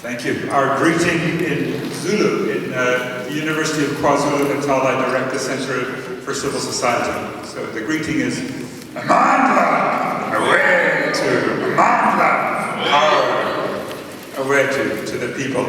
Thank you. Our greeting in Zulu, in the University of KwaZulu-Natal, I direct the Center for Civil Society. So the greeting is, Amandla, away to Amandla, power, away to the people.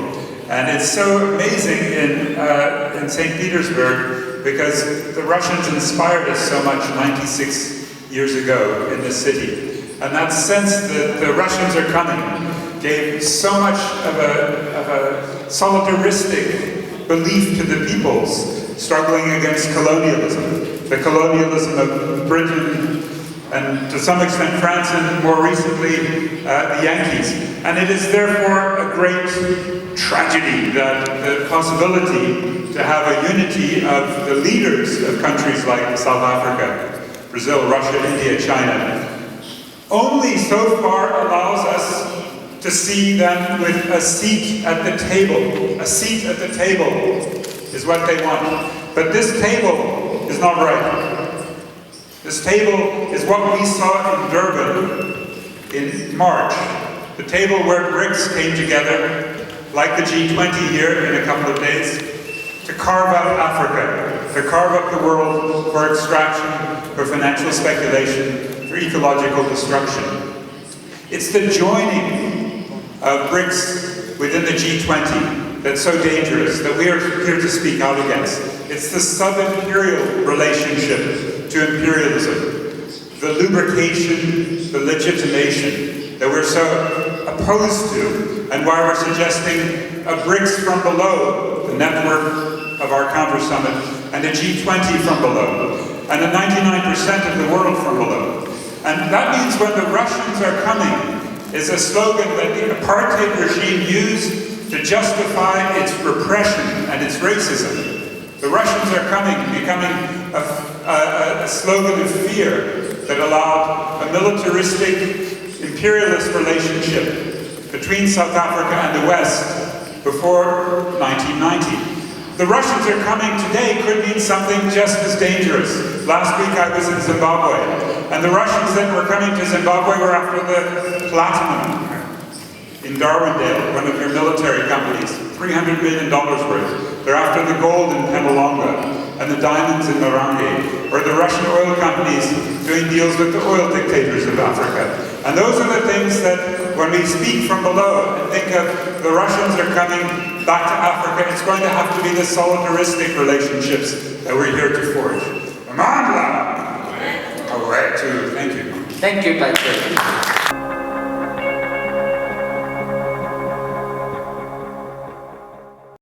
And it's so amazing in St. Petersburg because the Russians inspired us so much 96 years ago in this city. And that sense that the Russians are coming gave so much of a solidaristic belief to the peoples struggling against colonialism. The colonialism of Britain and to some extent France and more recently the Yankees. And it is therefore a great tragedy that the possibility to have a unity of the leaders of countries like South Africa, Brazil, Russia, India, China, only so far allows us to see them with a seat at the table. A seat at the table is what they want. But this table is not right. This table is what we saw in Durban in March. The table where BRICS came together, like the G20 here in a couple of days, to carve out Africa, to carve up the world for extraction, for financial speculation, for ecological destruction. It's the joining of BRICS within the G20 that's so dangerous, that we are here to speak out against. It's the sub-imperial relationship to imperialism, the lubrication, the legitimation that we're so opposed to, and why we're suggesting a BRICS from below, the network of our counter-summit, and a G20 from below, and a 99% of the world from below. And that means when the Russians are coming, is a slogan that the apartheid regime used to justify its repression and its racism. The Russians are coming, becoming a slogan of fear that allowed a militaristic, imperialist relationship between South Africa and the West before 1990. The Russians are coming today could mean something just as dangerous. Last week I was in Zimbabwe, and the Russians that were coming to Zimbabwe were after the platinum in Darwindale, one of your military companies, $300 million worth. They're after the gold in Pemalonga and the diamonds in Marange, or the Russian oil companies doing deals with the oil dictators of Africa. And those are the things that, when we speak from below and think of the Russians are coming back to Africa, it's going to have to be the solidaristic relationships that we're here to forge. Amandla! Away to, thank you. Thank you, Patrick.